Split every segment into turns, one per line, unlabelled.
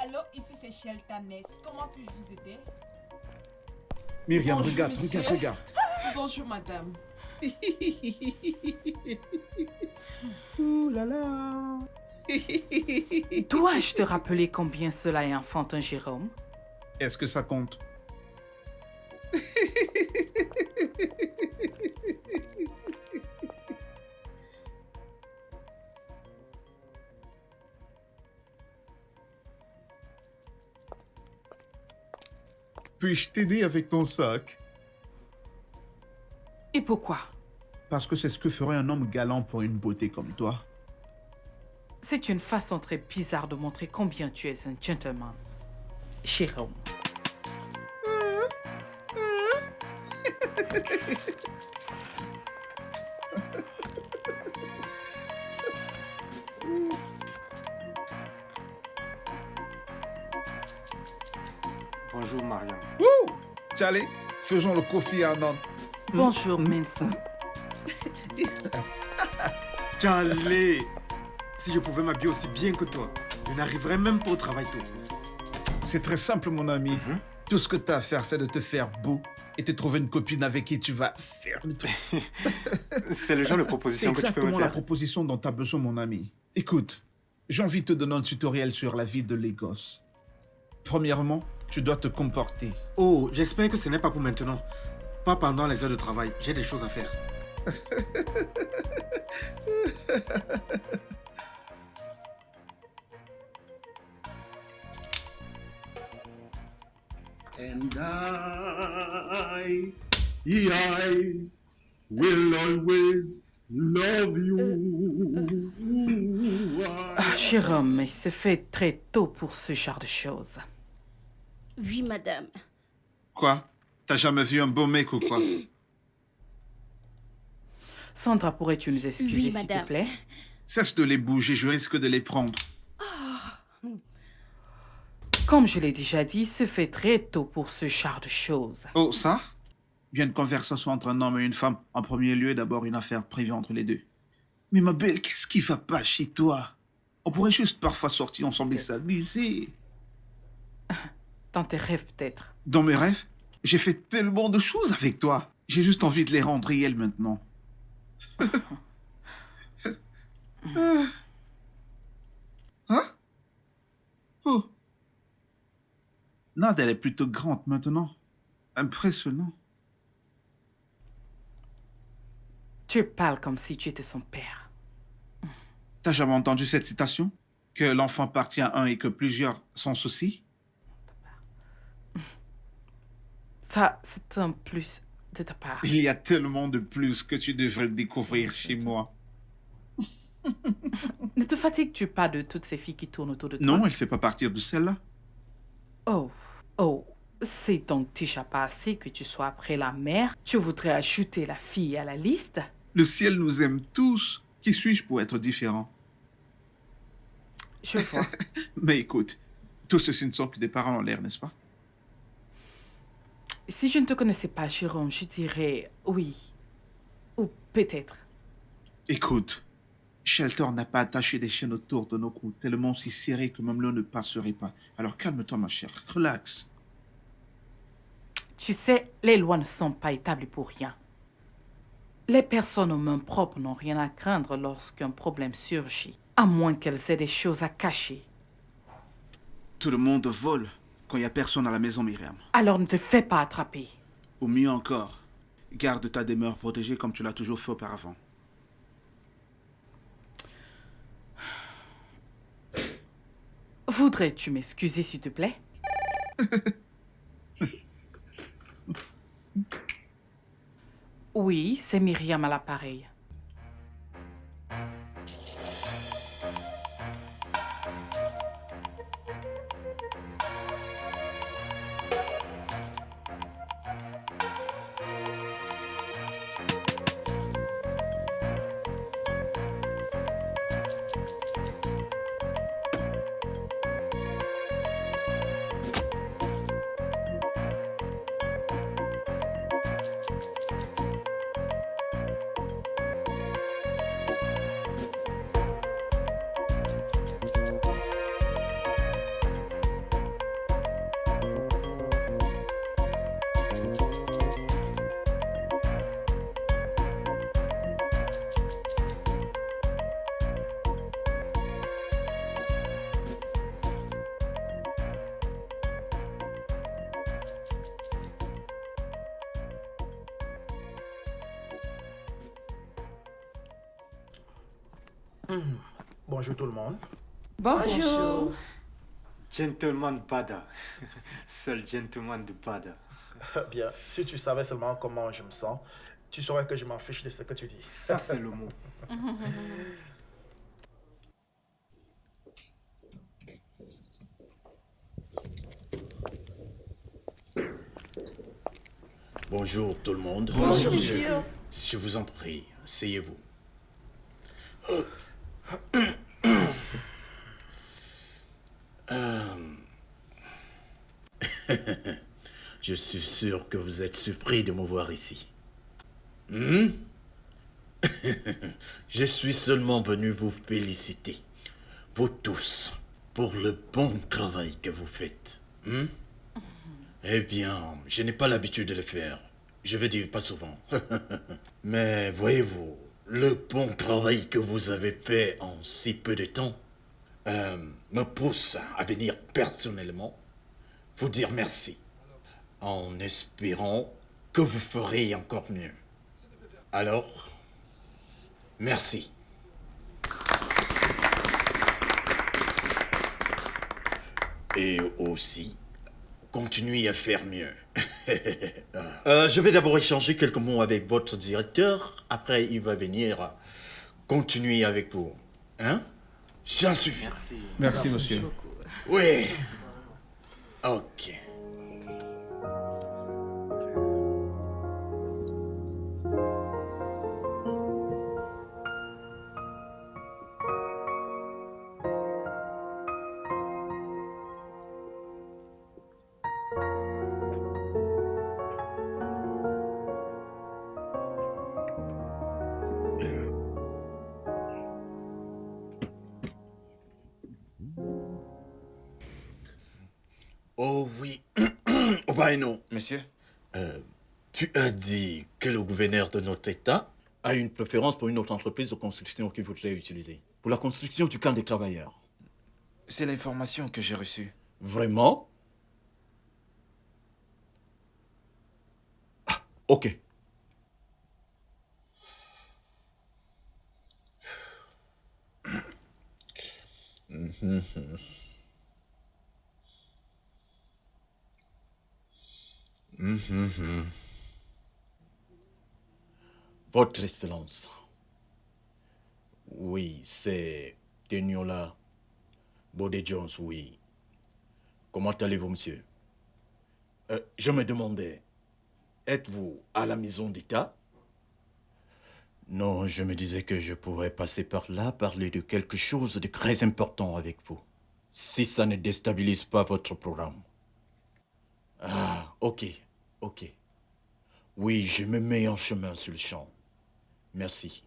Allô, ici c'est Sheltanes. Comment puis-je vous aider?
Myriam,
Bonjour,
regarde,
monsieur.
regarde.
Bonjour, madame.
Ouh là là.
Dois-je te rappeler combien cela est enfantin, Jérôme?
Est-ce que ça compte? Puis-je t'aider avec ton sac?
Et pourquoi?
Parce que c'est ce que ferait un homme galant pour une beauté comme toi.
C'est une façon très bizarre de montrer combien tu es un gentleman, Jérôme.
Bonjour Mariam.
Wouh! Allez, faisons le coffee à Nantes.
Bonjour, Mensa.
Allez, si je pouvais m'habiller aussi bien que toi, je n'arriverais même pas au travail tôt.
C'est très simple, mon ami. Tout ce que tu as à faire, c'est de te faire beau et te trouver une copine avec qui tu vas faire le truc.
C'est le genre de
C'est
proposition que tu peux me
exactement la
faire.
proposition dont tu as besoin, mon ami. Écoute, j'ai envie de te donner un tutoriel sur la vie de Lagos. Premièrement, tu dois te comporter.
Oh, j'espère que ce n'est pas pour maintenant. Pas pendant les heures de travail. J'ai des choses à faire.
And I will always love you.
Ah, Jérôme, mais c'est fait très tôt pour ce genre de choses.
Oui, madame.
Quoi? T'as jamais vu un beau mec ou quoi?
Sandra, pourrais-tu nous excuser,
Oui,
s'il te
madame.
plaît?
Cesse de les bouger, je risque de les prendre.
Comme je l'ai déjà dit, c'est fait très tôt pour ce genre de choses.
Oh, ça? Bien une conversation entre un homme et une femme. En premier lieu, d'abord une affaire privée entre les deux. Mais ma belle, qu'est-ce qui va pas chez toi? On pourrait juste parfois sortir ensemble et s'amuser.
Dans tes rêves, peut-être.
Dans mes rêves? J'ai fait tellement de choses avec toi. J'ai juste envie de les rendre réelles maintenant. Hein? Oh. Nad, elle est plutôt grande maintenant. Impressionnant.
Tu parles comme si tu étais son père.
T'as jamais entendu cette citation? Que l'enfant appartient à un et que plusieurs sont soucis?
Ça, c'est un plus de ta part.
Il y a tellement de plus que tu devrais le découvrir chez moi.
Ne te fatigues-tu pas de toutes ces filles qui tournent autour de toi?
Non, elle fait pas partie de celle-là.
Oh, c'est donc déjà pas assez que tu sois après la mère. Tu voudrais ajouter la fille à la liste?
Le ciel nous aime tous. Qui suis-je pour être différent?
Je vois.
Mais écoute, tout ceci ne sont que des paroles en l'air, n'est-ce pas?
Si je ne te connaissais pas, Jérôme, je dirais oui. Ou peut-être.
Écoute, Shelter n'a pas attaché des chaînes autour de nos cous, tellement si serré que même l'eau ne passerait pas. Alors calme-toi, ma chère. Relax.
Tu sais, les lois ne sont pas établies pour rien. Les personnes aux mains propres n'ont rien à craindre lorsqu'un problème surgit, à moins qu'elles aient des choses à cacher.
Tout le monde vole quand il n'y a personne à la maison, Myriam.
Alors ne te fais pas attraper.
Ou mieux encore, garde ta demeure protégée comme tu l'as toujours fait auparavant.
Voudrais-tu m'excuser, s'il te plaît? Oui, c'est Myriam à l'appareil.
Bonjour tout le monde.
Bonjour.
Gentleman Bada. Seul gentleman de Bada.
Bien, si tu savais seulement comment je me sens, tu saurais que je m'en fiche de ce que tu dis.
Ça, c'est le mot.
Bonjour tout le monde.
Bonjour, monsieur.
Je vous en prie, asseyez-vous. Je suis sûr que vous êtes surpris de me voir ici. Hmm? Je suis seulement venu vous féliciter, vous tous, pour le bon travail que vous faites. Hmm? Eh bien, je n'ai pas l'habitude de le faire. Je veux dire, pas souvent. Mais voyez-vous, le bon travail que vous avez fait en si peu de temps me pousse à venir personnellement vous dire merci, en espérant que vous ferez encore mieux. Alors, merci. Et aussi, continuez à faire mieux. Je vais d'abord échanger quelques mots avec votre directeur. Après, il va venir continuer avec vous. Hein? J'en suis fier.
Merci, monsieur.
Oui. Ok. Oh oui. Oh bah non.
Monsieur,
Tu as dit que le gouverneur de notre État a une préférence pour une autre entreprise de construction qu'il voudrait utiliser. Pour la construction du camp des travailleurs.
C'est l'information que j'ai reçue.
Vraiment? Ah, ok. Votre Excellence. Oui, c'est Teniola Bode Jones, oui. Comment allez-vous, monsieur? Je me demandais, êtes-vous à la maison d'État? Non, je me disais que je pourrais passer par là, parler de quelque chose de très important avec vous. Si ça ne déstabilise pas votre programme. Ah, ok, ok. Oui, je me mets en chemin sur le champ. Merci.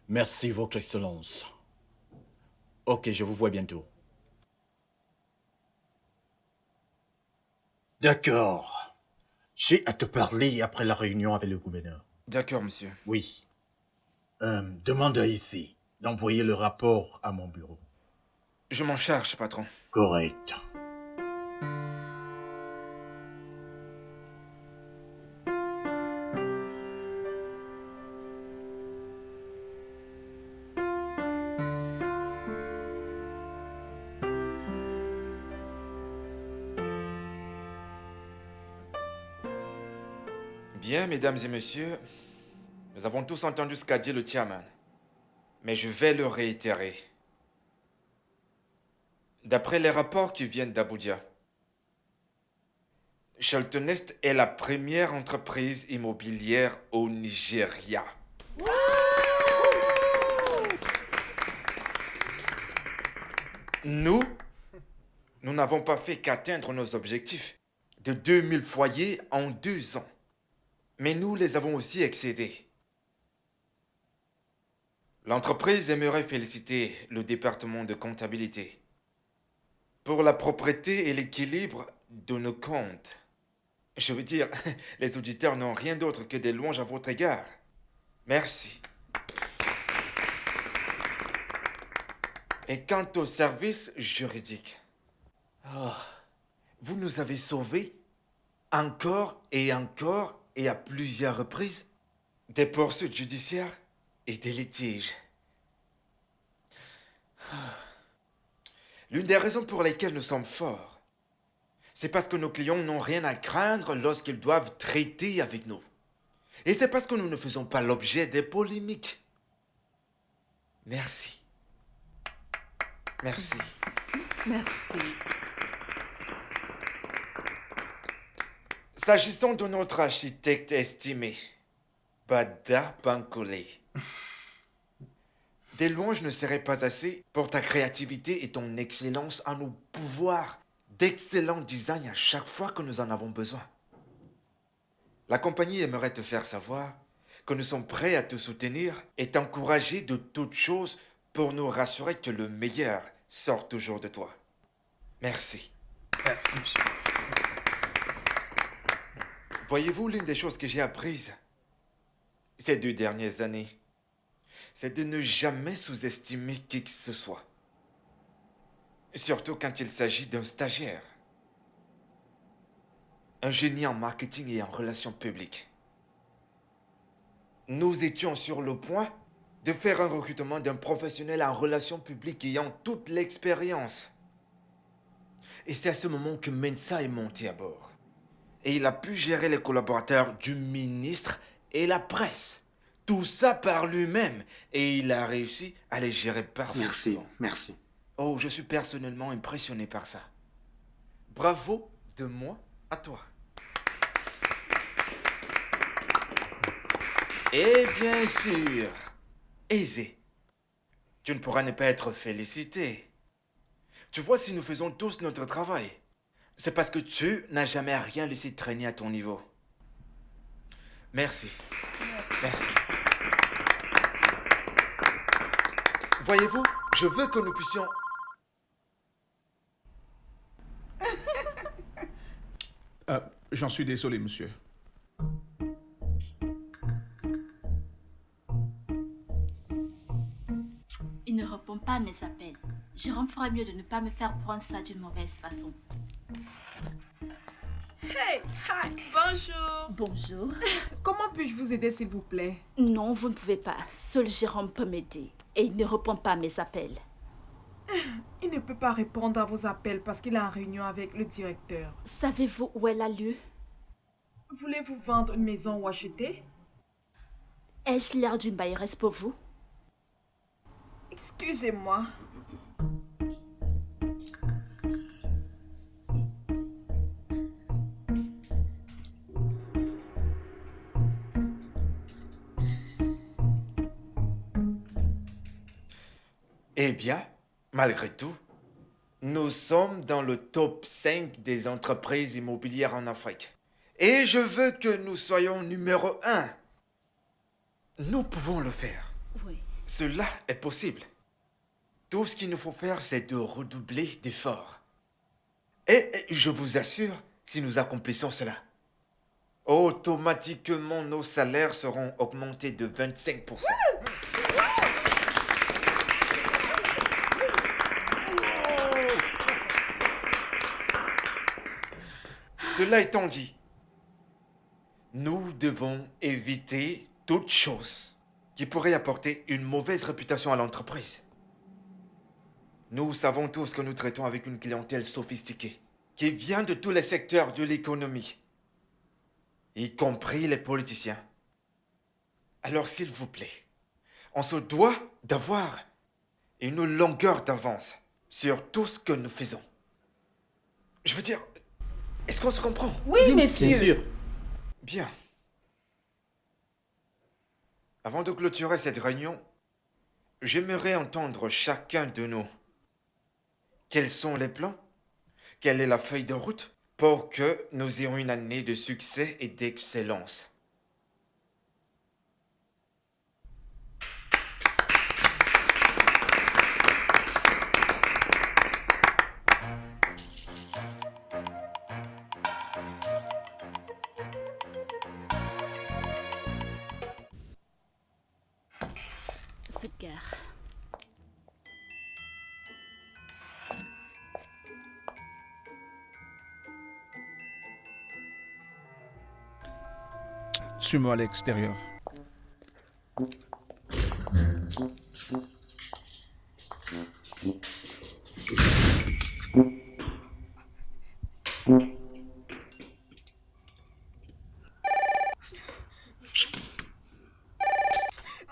Merci, Votre Excellence. Ok, je vous vois bientôt. D'accord. J'ai à te parler après la réunion avec le gouverneur.
D'accord, monsieur.
Oui. Demande à ici d'envoyer le rapport à mon bureau.
Je m'en charge, patron.
Correct.
Bien, mesdames et messieurs, nous avons tous entendu ce qu'a dit le chairman. Mais je vais le réitérer. D'après les rapports qui viennent d'Abuja, Shelton Est est la première entreprise immobilière au Nigeria. Nous n'avons pas fait qu'atteindre nos objectifs de 2000 foyers en 2 ans. Mais nous les avons aussi excédés. L'entreprise aimerait féliciter le département de comptabilité pour la propreté et l'équilibre de nos comptes. Je veux dire, les auditeurs n'ont rien d'autre que des louanges à votre égard. Merci. Et quant au service juridique, vous nous avez sauvés encore et à plusieurs reprises des poursuites judiciaires et des litiges. L'une des raisons pour lesquelles nous sommes forts, c'est parce que nos clients n'ont rien à craindre lorsqu'ils doivent traiter avec nous. Et c'est parce que nous ne faisons pas l'objet des polémiques. Merci. Merci.
Merci.
S'agissant de notre architecte estimé, Bada Bankole, des louanges ne seraient pas assez pour ta créativité et ton excellence à nous pouvoir d'excellents designs à chaque fois que nous en avons besoin. La compagnie aimerait te faire savoir que nous sommes prêts à te soutenir et t'encourager de toutes choses pour nous rassurer que le meilleur sort toujours de toi. Merci.
Merci, monsieur.
Voyez-vous, l'une des choses que j'ai apprises ces 2 dernières années, c'est de ne jamais sous-estimer qui que ce soit. Surtout quand il s'agit d'un stagiaire. Un génie en marketing et en relations publiques. Nous étions sur le point de faire un recrutement d'un professionnel en relations publiques ayant toute l'expérience. Et c'est à ce moment que Mensa est monté à bord. Et il a pu gérer les collaborateurs du ministre et la presse. Tout ça par lui-même. Et il a réussi à les gérer parfaitement.
Merci.
Oh, je suis personnellement impressionné par ça. Bravo de moi à toi. Et bien sûr, Aisé, tu ne pourras ne pas être félicité. Tu vois, si nous faisons tous notre travail, c'est parce que tu n'as jamais rien laissé traîner à ton niveau. Merci. Merci. Voyez-vous, je veux que nous puissions...
J'en suis désolé, monsieur.
Il ne répond pas à mes appels. Jérôme ferait mieux de ne pas me faire prendre ça d'une mauvaise façon.
Hey, hi, bonjour.
Bonjour.
Comment puis-je vous aider, s'il vous plaît?
Non, vous ne pouvez pas. Seul Jérôme peut m'aider. Et il ne répond pas à mes appels.
Il ne peut pas répondre à vos appels parce qu'il est en réunion avec le directeur.
Savez-vous où elle a lieu?
Voulez-vous vendre une maison ou acheter?
Ai-je l'air d'une bailleresse pour vous?
Excusez-moi.
Eh bien, malgré tout, nous sommes dans le top 5 des entreprises immobilières en Afrique. Et je veux que nous soyons numéro 1. Nous pouvons le faire.
Oui.
Cela est possible. Tout ce qu'il nous faut faire, c'est de redoubler d'efforts. Et je vous assure, si nous accomplissons cela, automatiquement nos salaires seront augmentés de 25%. Cela étant dit, nous devons éviter toute chose qui pourrait apporter une mauvaise réputation à l'entreprise. Nous savons tous que nous traitons avec une clientèle sophistiquée, qui vient de tous les secteurs de l'économie, y compris les politiciens. Alors s'il vous plaît, on se doit d'avoir une longueur d'avance sur tout ce que nous faisons. Je veux dire, est-ce qu'on se comprend?
Oui, messieurs.
Bien. Avant de clôturer cette réunion, j'aimerais entendre chacun de nous. Quels sont les plans? Quelle est la feuille de route pour que nous ayons une année de succès et d'excellence?
Super.
Suis-moi à l'extérieur.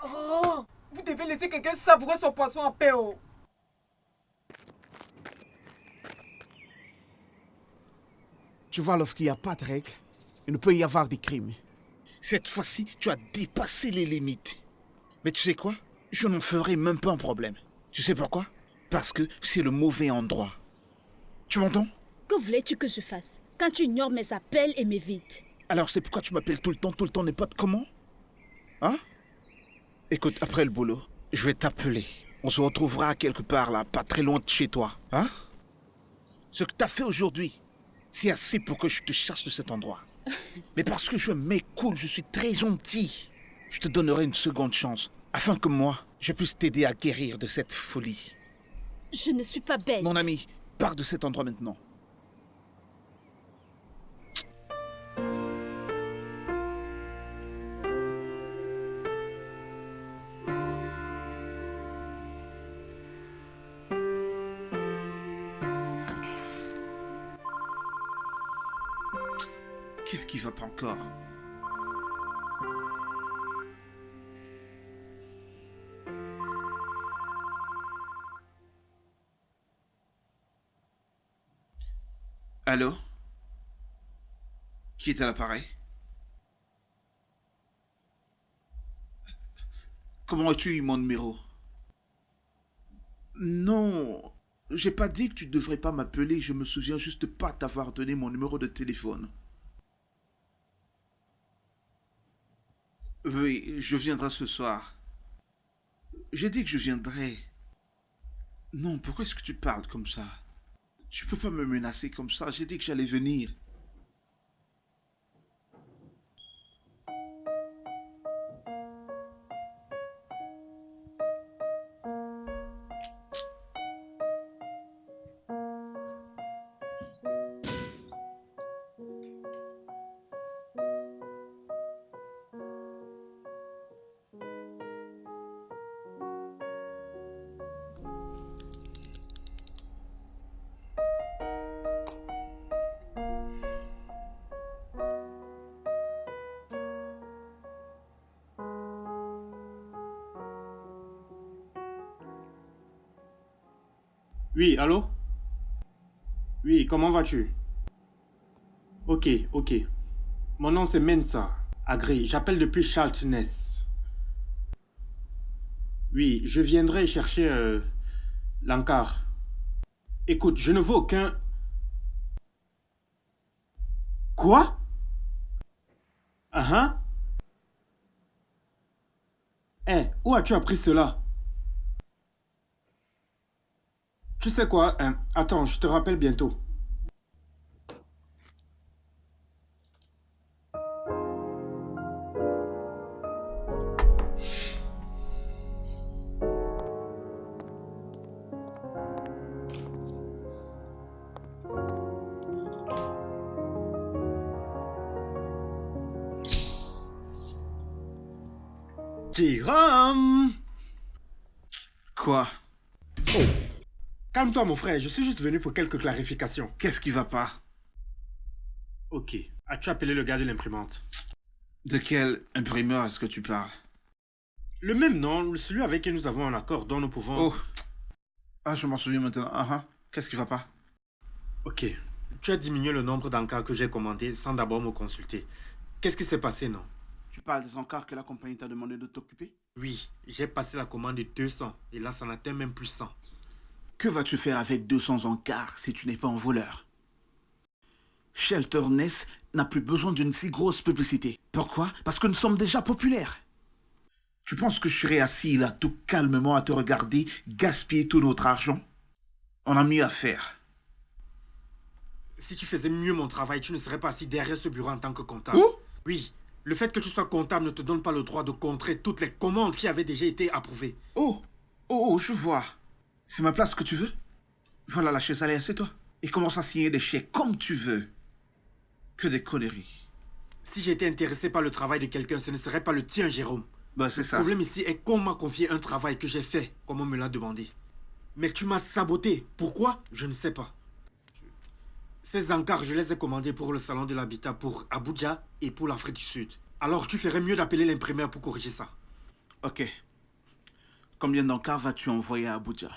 Oh, vous devez laisser quelqu'un savourer son poisson en paix. Oh.
Tu vois, lorsqu'il n'y a pas de règles, il ne peut y avoir des crimes.
Cette fois-ci, tu as dépassé les limites. Mais tu sais quoi? Je n'en ferai même pas un problème. Tu sais pourquoi? Parce que c'est le mauvais endroit. Tu m'entends?
Que voulais-tu que je fasse quand tu ignores mes appels et m'évites?
Alors c'est pourquoi tu m'appelles tout le temps n'importe comment? Hein? Écoute, après le boulot, je vais t'appeler. On se retrouvera quelque part là, pas très loin de chez toi. Hein? Ce que t'as fait aujourd'hui, c'est assez pour que je te chasse de cet endroit. Mais parce que je m'écoule, je suis très gentil. Je te donnerai une seconde chance, afin que moi, je puisse t'aider à guérir de cette folie.
Je ne suis pas bête.
Mon ami, pars de cet endroit maintenant. Qu'est-ce qui va pas encore? Allô? Qui est à l'appareil? Comment as-tu eu mon numéro? Non, j'ai pas dit que tu devrais pas m'appeler, je me souviens juste pas t'avoir donné mon numéro de téléphone. Oui, je viendrai ce soir. J'ai dit que je viendrai. Non, pourquoi est-ce que tu parles comme ça? Tu peux pas me menacer comme ça, j'ai dit que j'allais venir.
Oui, allô? Oui, comment vas-tu? Ok. Mon nom c'est Mensa, Agré. J'appelle depuis Charltoness. Oui, je viendrai chercher l'encart. Écoute, je ne veux aucun... Quoi? Où as-tu appris cela? Tu sais quoi? Attends, je te rappelle bientôt. Jérôme!
Quoi?
Oh, calme-toi mon frère, je suis juste venu pour quelques clarifications.
Qu'est-ce qui va pas?
Ok, as-tu appelé le gars de l'imprimante?
De quel imprimeur est-ce que tu parles?
Le même nom, celui avec qui nous avons un accord dont nous pouvons...
Oh! Ah, je m'en souviens maintenant. Qu'est-ce qui va pas?
Ok, tu as diminué le nombre d'encarts que j'ai commandés sans d'abord me consulter. Qu'est-ce qui s'est passé, non?
Tu parles des encarts que la compagnie t'a demandé de t'occuper?
Oui, j'ai passé la commande de 200 et là ça n'atteint même plus 100.
Que vas-tu faire avec 200 encarts si tu n'es pas un voleur? Shelterness n'a plus besoin d'une si grosse publicité. Pourquoi? Parce que nous sommes déjà populaires. Tu penses que je serais assis là tout calmement à te regarder gaspiller tout notre argent? On a mieux à faire.
Si tu faisais mieux mon travail, tu ne serais pas assis derrière ce bureau en tant que comptable.
Où?
Oui, le fait que tu sois comptable ne te donne pas le droit de contrer toutes les commandes qui avaient déjà été approuvées.
Oh, je vois. C'est ma place que tu veux? Voilà la chaise, allez, assieds-toi. Et commence à signer des chèques comme tu veux. Que des conneries.
Si j'étais intéressé par le travail de quelqu'un, ce ne serait pas le tien, Jérôme.
Bah, c'est ça.
Le problème ici est qu'on m'a confié un travail que j'ai fait, comme on me l'a demandé. Mais tu m'as saboté. Pourquoi? Je ne sais pas. Ces encarts, je les ai commandés pour le salon de l'habitat pour Abuja et pour l'Afrique du Sud. Alors tu ferais mieux d'appeler l'imprimeur pour corriger ça.
Ok. Combien d'encarts vas-tu envoyer à Abuja?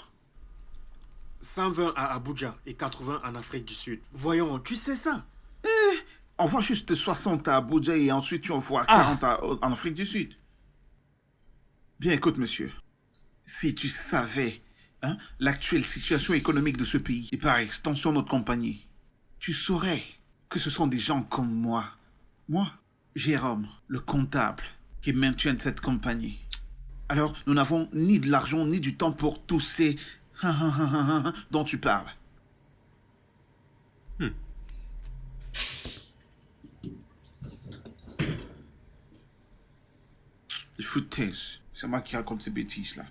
120 à Abuja et 80 en Afrique du Sud. Voyons, tu sais ça?
Envoie juste 60 à Abuja et ensuite tu envoies 40 en Afrique du Sud. Bien, écoute, monsieur. Si tu savais l'actuelle situation économique de ce pays et par extension notre compagnie, tu saurais que ce sont des gens comme moi, Jérôme, le comptable, qui maintiennent cette compagnie. Alors, nous n'avons ni de l'argent ni du temps pour tous ces dont tu parles. Foutaise. C'est moi qui raconte ces bêtises-là.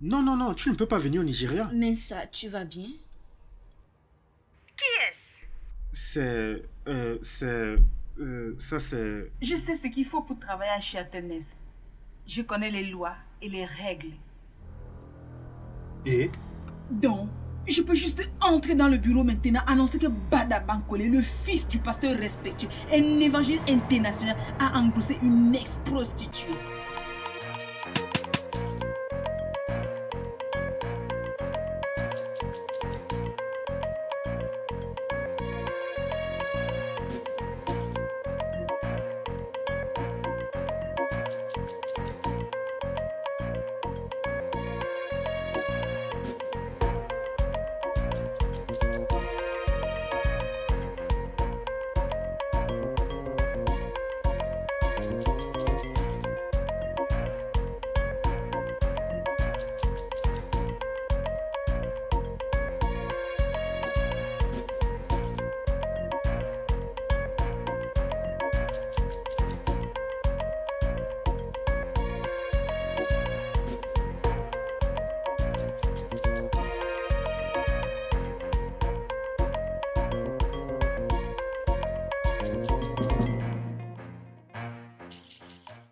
Non, tu ne peux pas venir au Nigeria.
Mais ça, tu vas bien?
C'est...
Je sais ce qu'il faut pour travailler à Shelterness. Je connais les lois et les règles.
Et?
Donc, je peux juste entrer dans le bureau maintenant, annoncer que Bada Bankole, le fils du pasteur respectueux, un évangéliste international, a engrossé une ex-prostituée.